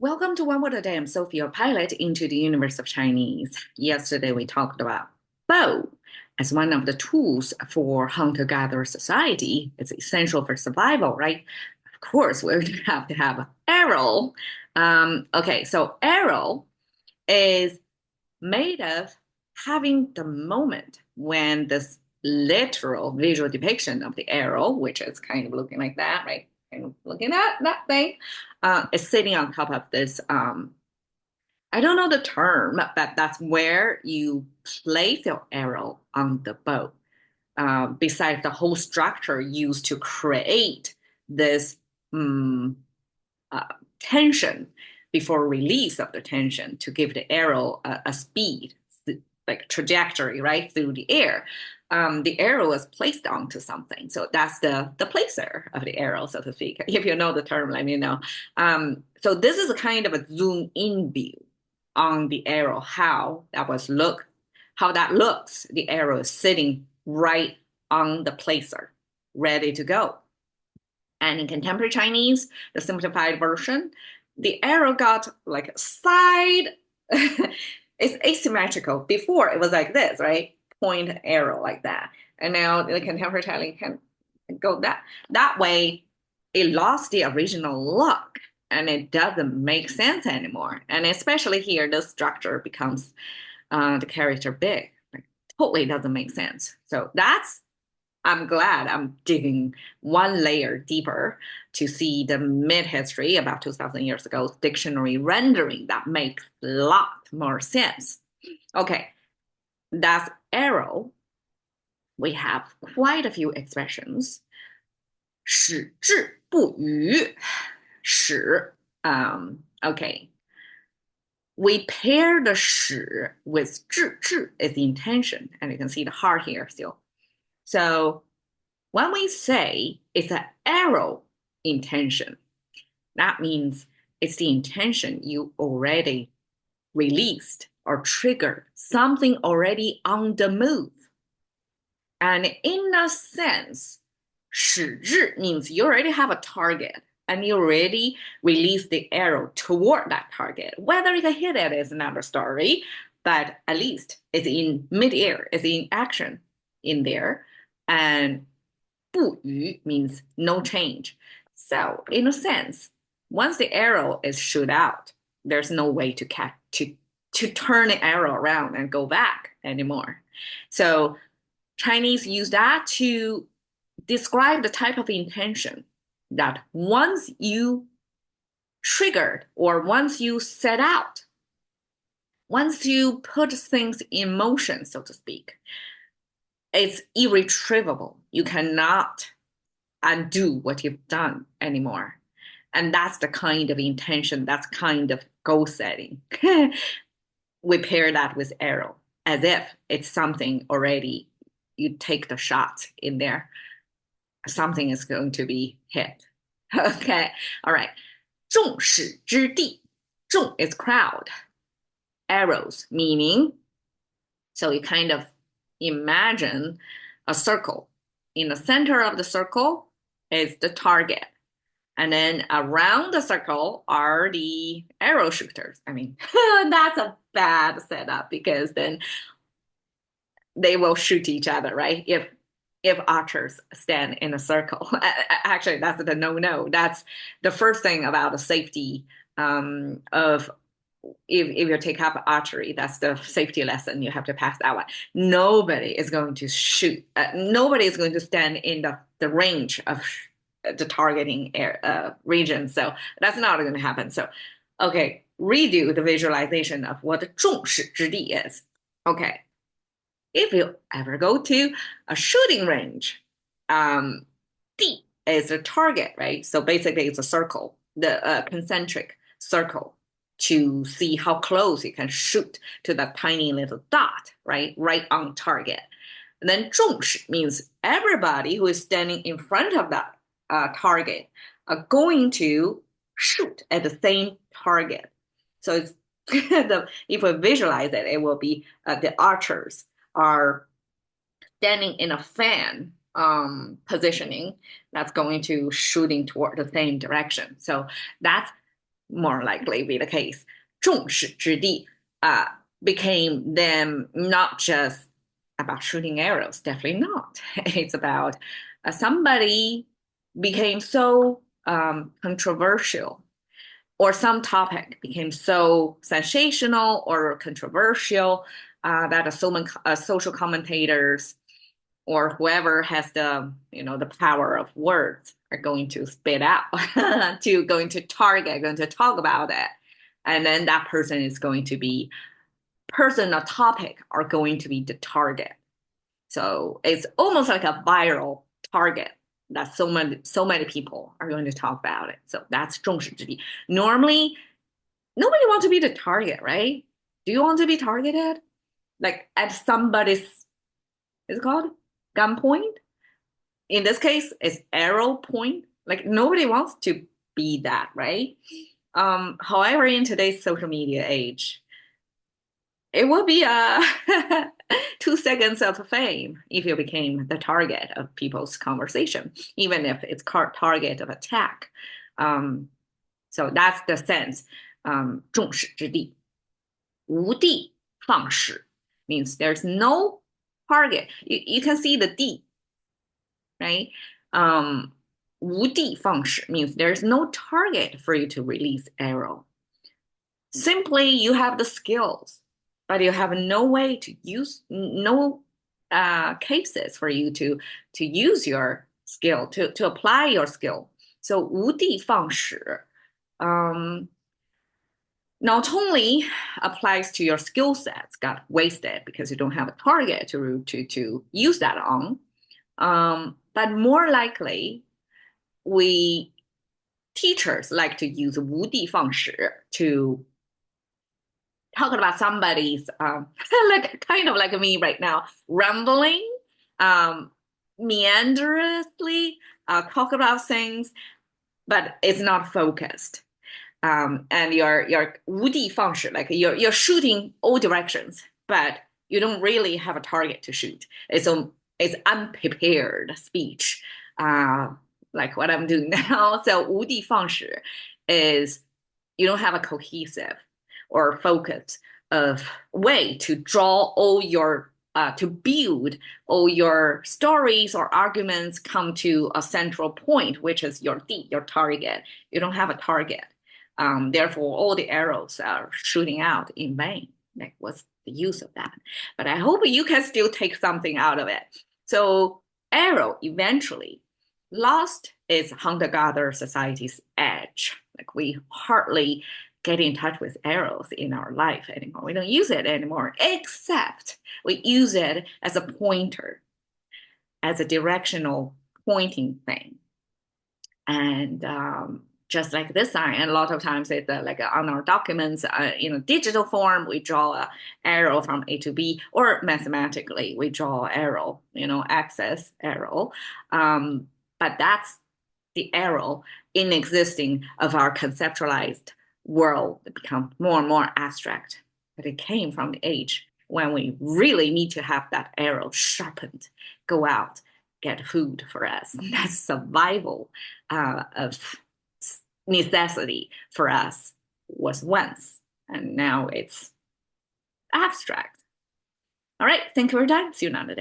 Welcome to One Word a Day. I'm Sophie, your pilot into the universe of Chinese. Yesterday, we talked about bow as one of the tools for hunter-gatherer society. It's essential for survival, right? Of course, we're going to have an arrow. Okay, so arrow is made of having the moment when this literal visual depiction of the arrow, which is kind of looking like that, right? Kind of looking at that thing, is sitting on top of this. I don't know the term, but that's where you place your arrow on the bow. Besides the whole structure used to create this um, uh, tension before release of the tension to give the arrow a speed, like trajectory, right, through the air. The arrow is placed onto something. So that's the placer of the arrow, so to speak. If you know the term, let me know. So this is a kind of a zoom in view on the arrow, how that looks. The arrow is sitting right on the placer, ready to go. And in contemporary Chinese, the simplified version, the arrow got like a side. It's asymmetrical. Before it was like this, right? Point arrow like that. And now the contemporary Chinese can go that way. It lost the original look and it doesn't make sense anymore. And especially here, the structure becomes the character big. Like, totally doesn't make sense. So I'm glad I'm digging one layer deeper to see the mid history about 2000 years ago dictionary rendering that makes a lot more sense. Okay, that's arrow. We have quite a few expressions. 矢志不渝. 矢, okay. We pair the 矢 with 志 is the intention, and you can see the heart here still. So when we say it's an arrow intention, that means it's the intention you already released or triggered, something already on the move. And in a sense, 矢志 means you already have a target and you already release the arrow toward that target. Whether you can hit it is another story, but at least it's in midair, it's in action in there. And 不渝 means no change. So in a sense, once the arrow is shoot out, there's no way to turn the arrow around and go back anymore. So Chinese use that to describe the type of intention that once you triggered or once you set out, once you put things in motion, so to speak, it's irretrievable. You cannot undo what you've done anymore. And that's the kind of intention, that's kind of goal setting. We pair that with arrow as if it's something already, you take the shot in there, something is going to be hit. Okay, all right. 众矢之的. 众 is crowd. Arrows, meaning, so you kind of imagine a circle. In the center of the circle is the target. And then around the circle are the arrow shooters. I mean, that's a bad setup because then they will shoot each other, right? If archers stand in a circle. Actually, that's the no-no. That's the first thing about the safety of if you take up archery, that's the safety lesson. You have to pass that one. Nobody is going to shoot. Nobody is going to stand in the range of the targeting region. So that's not going to happen. So, okay, redo the visualization of what 众矢之的 is. Okay, if you ever go to a shooting range, 地 is a target, right? So basically, it's a circle, the concentric circle to see how close you can shoot to that tiny little dot, right? Right on target. And then 重视 means everybody who is standing in front of that target are going to shoot at the same target. So it's if we visualize it, it will be the archers are standing in a fan positioning that's going to shooting toward the same direction. So that's more likely be the case. 众矢之的 became them not just about shooting arrows, definitely not. It's about somebody became so controversial, or some topic became so sensational or controversial that social commentators or whoever has the power of words are going to spit out going to target, going to talk about it, and then that person or topic are going to be the target. So it's almost like a viral target that so many people are going to talk about it. So that's 重视之地. Normally, nobody wants to be the target, right? Do you want to be targeted? Like at somebody's, is it called gunpoint? In this case, it's arrow point. Like nobody wants to be that, right? However, in today's social media age, it would be 2 seconds of fame if you became the target of people's conversation, even if it's target of attack. So that's the sense. 众矢之的，无的放矢 means there's no target. You can see the 地, right? 无的放矢 means there's no target for you to release arrow. Simply, you have the skills, but you have no way to use, no cases for you to use your skill, to apply your skill. So 无的放矢 not only applies to your skill sets got wasted because you don't have a target to use that on, but more likely, we teachers like to use 无的放矢 to talk about somebody's like kind of like me right now, rambling, meanderously, talk about things, but it's not focused. And your 无的放矢, like you're shooting all directions, but you don't really have a target to shoot. It's unprepared speech, like what I'm doing now. So 无的放矢 is you don't have a cohesive or focus of way to draw all your to build all your stories or arguments come to a central point, which is your target. You don't have a target. Therefore, all the arrows are shooting out in vain. Like, what's the use of that? But I hope you can still take something out of it. So, arrow eventually lost its hunter-gatherer society's edge. Like, we hardly get in touch with arrows in our life anymore. We don't use it anymore, except we use it as a pointer, as a directional pointing thing. And just like this sign, and a lot of times it's like on our documents, in a digital form, we draw an arrow from A to B, or mathematically, we draw an arrow, axis arrow. But that's the arrow in existing of our conceptualized world that become more and more abstract. But it came from the age when we really need to have that arrow sharpened, go out, get food for us. That's survival of necessity for us was once, and now it's abstract. All right, thank you for your time. See you another day.